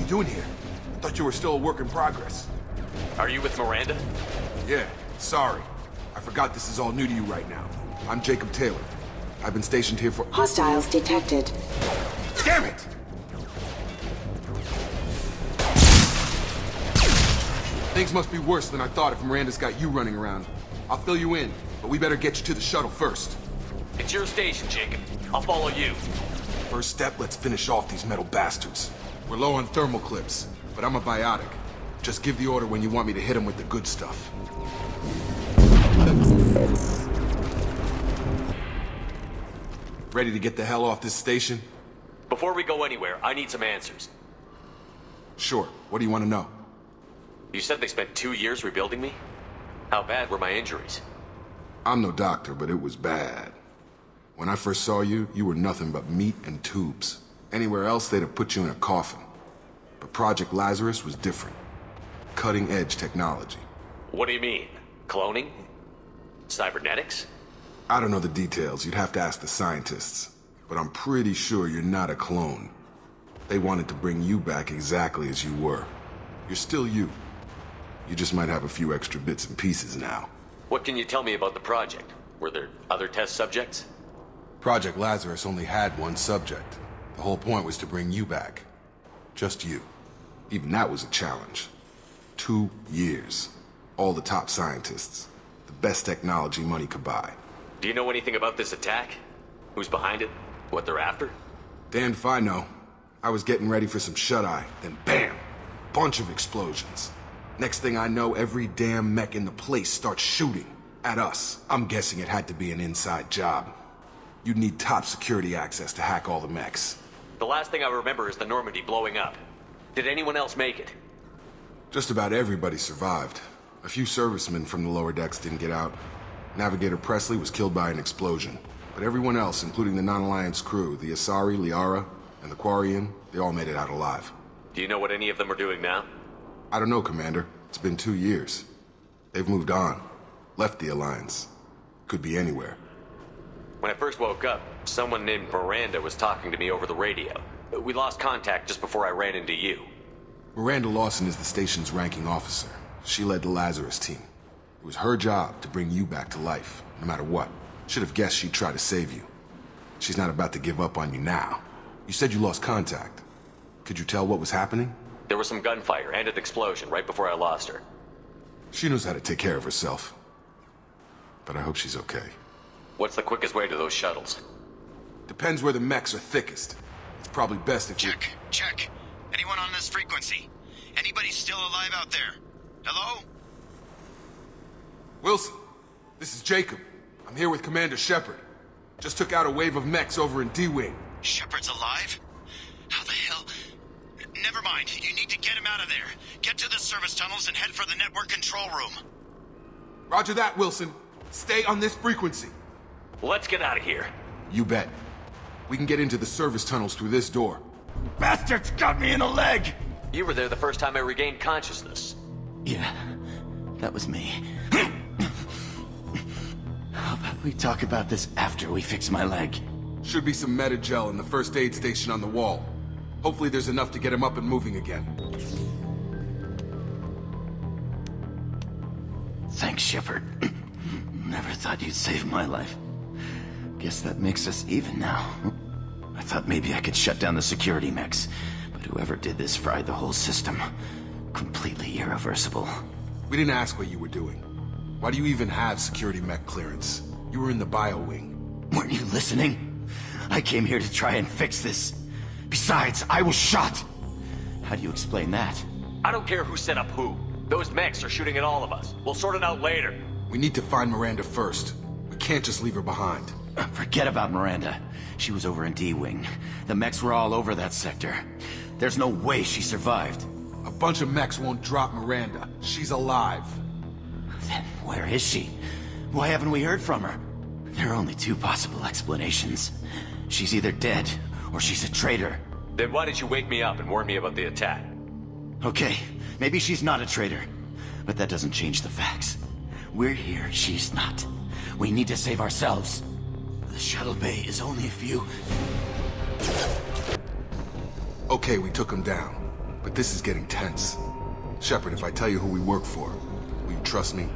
you doing here? I thought you were still a work in progress. Are you with Miranda? Yeah, sorry. I forgot this is all new to you right now. I'm Jacob Taylor. I've been stationed here for— Hostiles detected. Damn it! Things must be worse than I thought if Miranda's got you running around. I'll fill you in, but we better get you to the shuttle first. It's your station, Jacob. I'll follow you. First step, let's finish off these metal bastards. We're low on thermal clips, but I'm a biotic. Just give the order when you want me to hit them with the good stuff. Ready to get the hell off this station? Before we go anywhere, I need some answers. Sure. What do you want to know? You said they spent 2 years rebuilding me? How bad were my injuries? I'm no doctor, but it was bad. When I first saw you, you were nothing but meat and tubes. Anywhere else, they'd have put you in a coffin. But Project Lazarus was different. Cutting-edge technology. What do you mean? Cloning? Cybernetics? I don't know the details. You'd have to ask the scientists. But I'm pretty sure you're not a clone. They wanted to bring you back exactly as you were. You're still you. You just might have a few extra bits and pieces now. What can you tell me about the project? Were there other test subjects? Project Lazarus only had one subject. The whole point was to bring you back. Just you. Even that was a challenge. 2 years. All the top scientists. The best technology money could buy. Do you know anything about this attack? Who's behind it? What they're after? Damned if I know. I was getting ready for some shut-eye, then bam! Bunch of explosions. Next thing I know, every damn mech in the place starts shooting at us. I'm guessing it had to be an inside job. You'd need top security access to hack all the mechs. The last thing I remember is the Normandy blowing up. Did anyone else make it? Just about everybody survived. A few servicemen from the lower decks didn't get out. Navigator Presley was killed by an explosion. But everyone else, including the non-Alliance crew, the Asari, Liara, and the Quarian, they all made it out alive. Do you know what any of them are doing now? I don't know, Commander. It's been 2 years. They've moved on. Left the Alliance. Could be anywhere. When I first woke up, someone named Miranda was talking to me over the radio. We lost contact just before I ran into you. Miranda Lawson is the station's ranking officer. She led the Lazarus team. It was her job to bring you back to life, no matter what. Should have guessed she'd try to save you. She's not about to give up on you now. You said you lost contact. Could you tell what was happening? There was some gunfire and an explosion right before I lost her. She knows how to take care of herself. But I hope she's okay. What's the quickest way to those shuttles? Depends where the mechs are thickest. It's probably best if Check. Anyone on this frequency? Anybody still alive out there? Hello? Wilson, this is Jacob. I'm here with Commander Shepard. Just took out a wave of mechs over in D-Wing. Shepard's alive? How the hell? Never mind. You need to get him out of there. Get to the service tunnels and head for the network control room. Roger that, Wilson. Stay on this frequency. Let's get out of here. You bet. We can get into the service tunnels through this door. Bastards got me in the leg! You were there the first time I regained consciousness. Yeah, that was me. How about we talk about this after we fix my leg? Should be some meta-gel in the first aid station on the wall. Hopefully there's enough to get him up and moving again. Thanks, Shepard. Never thought you'd save my life. Guess that makes us even now. I thought maybe I could shut down the security mechs, but whoever did this fried the whole system. Completely irreversible. We didn't ask what you were doing. Why do you even have security mech clearance? You were in the bio wing. Weren't you listening? I came here to try and fix this. Besides, I was shot. How do you explain that? I don't care who set up who. Those mechs are shooting at all of us. We'll sort it out later. We need to find Miranda first. We can't just leave her behind. Forget about Miranda. She was over in D-Wing. The mechs were all over that sector. There's no way she survived. A bunch of mechs won't drop Miranda. She's alive. Then where is she? Why haven't we heard from her? There are only two possible explanations. She's either dead, or she's a traitor. Then why did you wake me up and warn me about the attack? Okay, maybe she's not a traitor. But that doesn't change the facts. We're here, she's not. We need to save ourselves. The shuttle bay is only a few... Okay, we took him down. But this is getting tense. Shepard, if I tell you who we work for, will you trust me?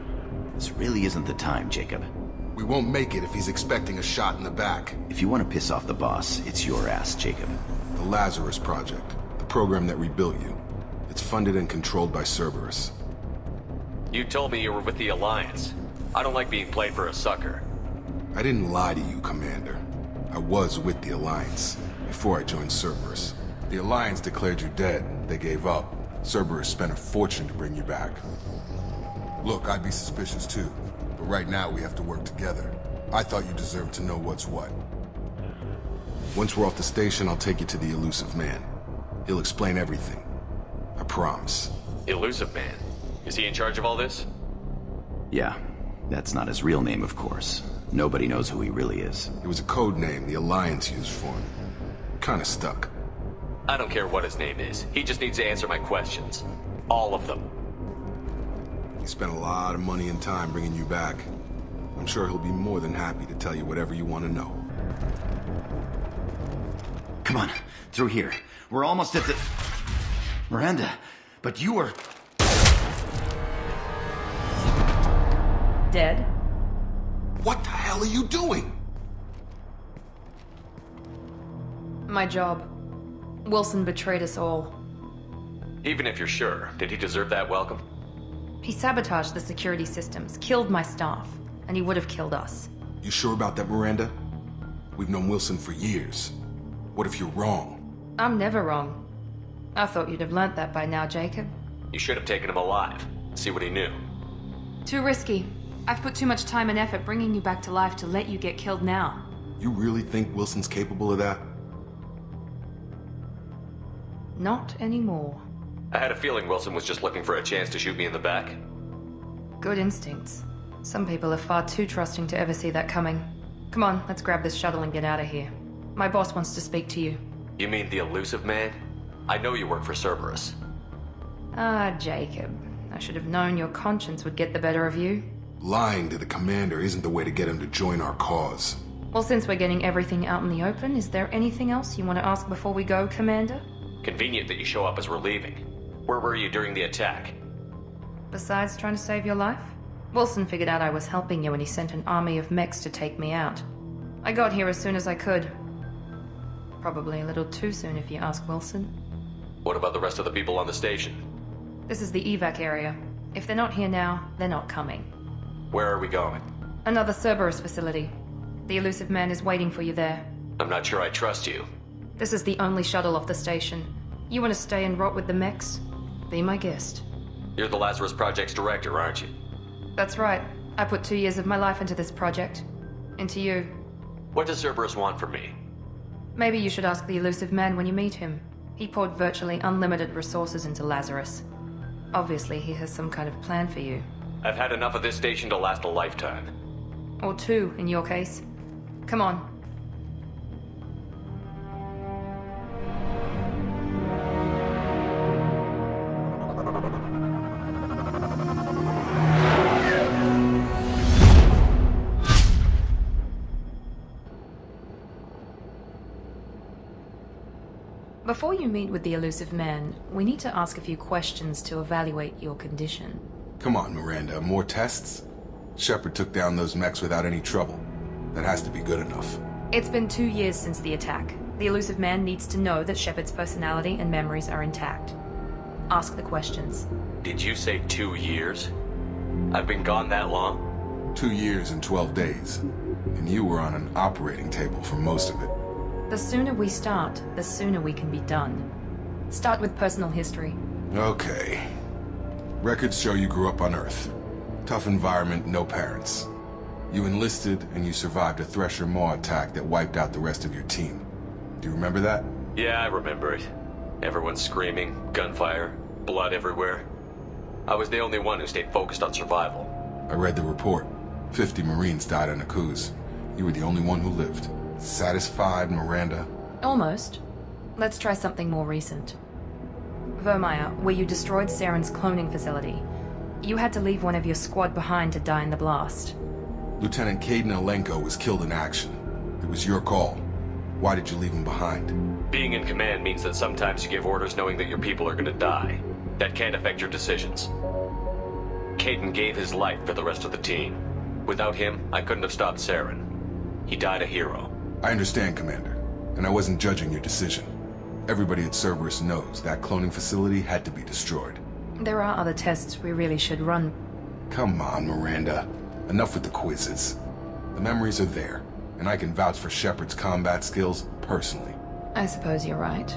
This really isn't the time, Jacob. We won't make it if he's expecting a shot in the back. If you want to piss off the boss, it's your ass, Jacob. The Lazarus Project, the program that rebuilt you. It's funded and controlled by Cerberus. You told me you were with the Alliance. I don't like being played for a sucker. I didn't lie to you, Commander. I was with the Alliance, before I joined Cerberus. The Alliance declared you dead. They gave up. Cerberus spent a fortune to bring you back. Look, I'd be suspicious too, but right now we have to work together. I thought you deserved to know what's what. Once we're off the station, I'll take you to the Illusive Man. He'll explain everything. I promise. Illusive Man? Is he in charge of all this? Yeah, that's not his real name, of course. Nobody knows who he really is. It was a code name the Alliance used for him. Kinda stuck. I don't care what his name is. He just needs to answer my questions. All of them. He spent a lot of money and time bringing you back. I'm sure he'll be more than happy to tell you whatever you want to know. Come on, through here. We're almost at the... Miranda, but you were... Dead? What the hell are you doing? My job. Wilson betrayed us all. Even if you're sure, did he deserve that welcome? He sabotaged the security systems, killed my staff, and he would have killed us. You sure about that, Miranda? We've known Wilson for years. What if you're wrong? I'm never wrong. I thought you'd have learnt that by now, Jacob. You should have taken him alive. See what he knew. Too risky. I've put too much time and effort bringing you back to life to let you get killed now. You really think Wilson's capable of that? Not anymore. I had a feeling Wilson was just looking for a chance to shoot me in the back. Good instincts. Some people are far too trusting to ever see that coming. Come on, let's grab this shuttle and get out of here. My boss wants to speak to you. You mean the Illusive Man? I know you work for Cerberus. Ah, Jacob. I should have known your conscience would get the better of you. Lying to the commander isn't the way to get him to join our cause. Well, since we're getting everything out in the open, is there anything else you want to ask before we go, Commander? Convenient that you show up as we're leaving. Where were you during the attack? Besides trying to save your life? Wilson figured out I was helping you and he sent an army of mechs to take me out. I got here as soon as I could. Probably a little too soon if you ask Wilson. What about the rest of the people on the station? This is the evac area. If they're not here now, they're not coming. Where are we going? Another Cerberus facility. The Illusive Man is waiting for you there. I'm not sure I trust you. This is the only shuttle off the station. You want to stay and rot with the mechs? Be my guest. You're the Lazarus Project's director, aren't you? That's right. I put 2 years of my life into this project. Into you. What does Cerberus want from me? Maybe you should ask the Illusive Man when you meet him. He poured virtually unlimited resources into Lazarus. Obviously, he has some kind of plan for you. I've had enough of this station to last a lifetime. Or 2, in your case. Come on. Before you meet with the Illusive Man, we need to ask a few questions to evaluate your condition. Come on, Miranda, more tests? Shepard took down those mechs without any trouble. That has to be good enough. It's been 2 years since the attack. The Illusive Man needs to know that Shepard's personality and memories are intact. Ask the questions. Did you say 2 years? I've been gone that long? 2 years and 12 days. And you were on an operating table for most of it. The sooner we start, the sooner we can be done. Start with personal history. Okay. Records show you grew up on Earth. Tough environment, no parents. You enlisted and you survived a Thresher Maw attack that wiped out the rest of your team. Do you remember that? Yeah, I remember it. Everyone screaming, gunfire, blood everywhere. I was the only one who stayed focused on survival. I read the report. 50 Marines died on Akuz. You were the only one who lived. Satisfied, Miranda? Almost. Let's try something more recent. Vermeer, where you destroyed Saren's cloning facility. You had to leave one of your squad behind to die in the blast. Lieutenant Caden Alenko was killed in action. It was your call. Why did you leave him behind? Being in command means that sometimes you give orders knowing that your people are gonna die. That can't affect your decisions. Caden gave his life for the rest of the team. Without him, I couldn't have stopped Saren. He died a hero. I understand, Commander, and I wasn't judging your decision. Everybody at Cerberus knows that cloning facility had to be destroyed. There are other tests we really should run. Come on, Miranda. Enough with the quizzes. The memories are there, and I can vouch for Shepard's combat skills personally. I suppose you're right.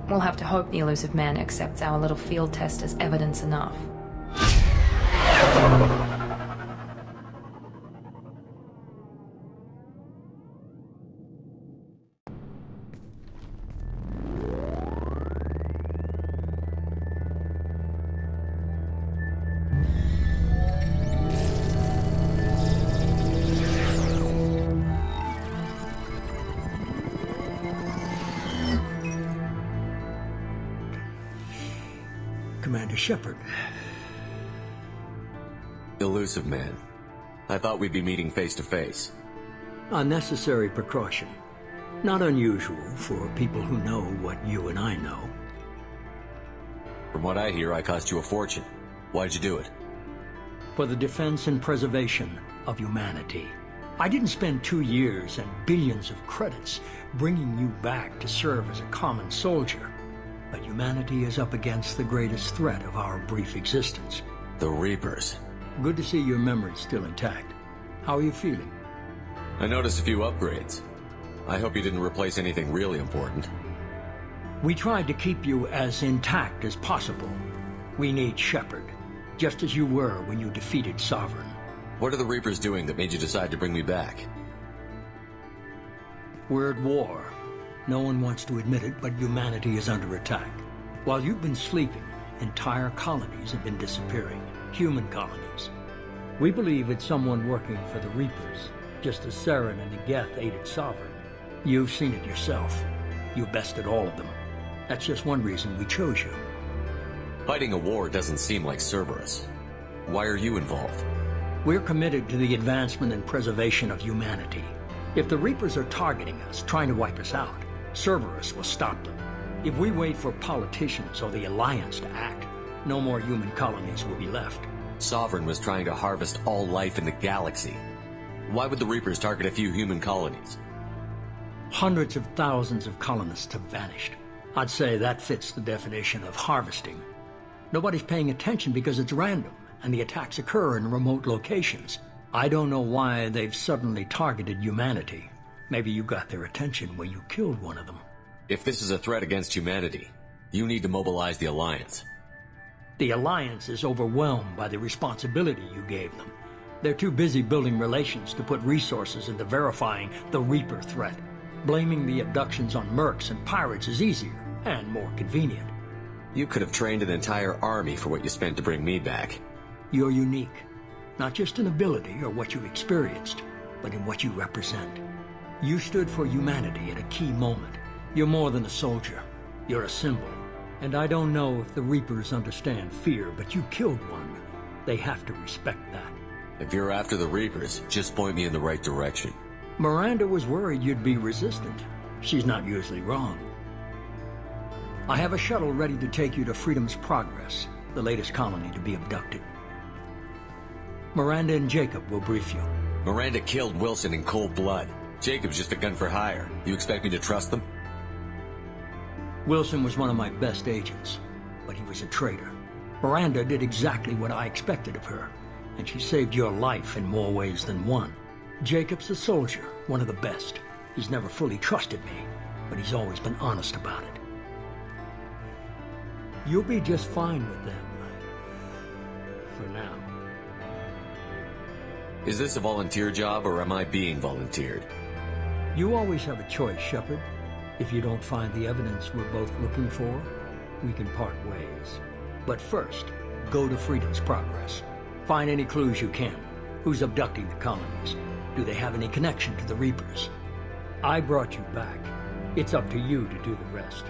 We'll have to hope the Illusive Man accepts our little field test as evidence enough. Commander Shepard. Illusive Man. I thought we'd be meeting face to face. A necessary precaution. Not unusual for people who know what you and I know. From what I hear, I cost you a fortune. Why'd you do it? For the defense and preservation of humanity. I didn't spend 2 years and billions of credits bringing you back to serve as a common soldier. But humanity is up against the greatest threat of our brief existence. The Reapers. Good to see your memory still intact. How are you feeling? I noticed a few upgrades. I hope you didn't replace anything really important. We tried to keep you as intact as possible. We need Shepard, just as you were when you defeated Sovereign. What are the Reapers doing that made you decide to bring me back? We're at war. No one wants to admit it, but humanity is under attack. While you've been sleeping, entire colonies have been disappearing. Human colonies. We believe it's someone working for the Reapers, just as Saren and Negeth aided Sovereign. You've seen it yourself. You bested all of them. That's just one reason we chose you. Fighting a war doesn't seem like Cerberus. Why are you involved? We're committed to the advancement and preservation of humanity. If the Reapers are targeting us, trying to wipe us out, Cerberus will stop them. If we wait for politicians or the Alliance to act, no more human colonies will be left. Sovereign was trying to harvest all life in the galaxy. Why would the Reapers target a few human colonies? Hundreds of thousands of colonists have vanished. I'd say that fits the definition of harvesting. Nobody's paying attention because it's random, and the attacks occur in remote locations. I don't know why they've suddenly targeted humanity. Maybe you got their attention when you killed one of them. If this is a threat against humanity, you need to mobilize the Alliance. The Alliance is overwhelmed by the responsibility you gave them. They're too busy building relations to put resources into verifying the Reaper threat. Blaming the abductions on mercs and pirates is easier and more convenient. You could have trained an entire army for what you spent to bring me back. You're unique, not just in ability or what you've experienced, but in what you represent. You stood for humanity at a key moment. You're more than a soldier. You're a symbol. And I don't know if the Reapers understand fear, but you killed one. They have to respect that. If you're after the Reapers, just point me in the right direction. Miranda was worried you'd be resistant. She's not usually wrong. I have a shuttle ready to take you to Freedom's Progress, the latest colony to be abducted. Miranda and Jacob will brief you. Miranda killed Wilson in cold blood. Jacob's just a gun for hire. You expect me to trust them? Wilson was one of my best agents, but he was a traitor. Miranda did exactly what I expected of her, and she saved your life in more ways than one. Jacob's a soldier, one of the best. He's never fully trusted me, but he's always been honest about it. You'll be just fine with them. For now. Is this a volunteer job, or am I being volunteered? You always have a choice, Shepard. If you don't find the evidence we're both looking for, we can part ways. But first, go to Freedom's Progress. Find any clues you can. Who's abducting the colonies? Do they have any connection to the Reapers? I brought you back. It's up to you to do the rest.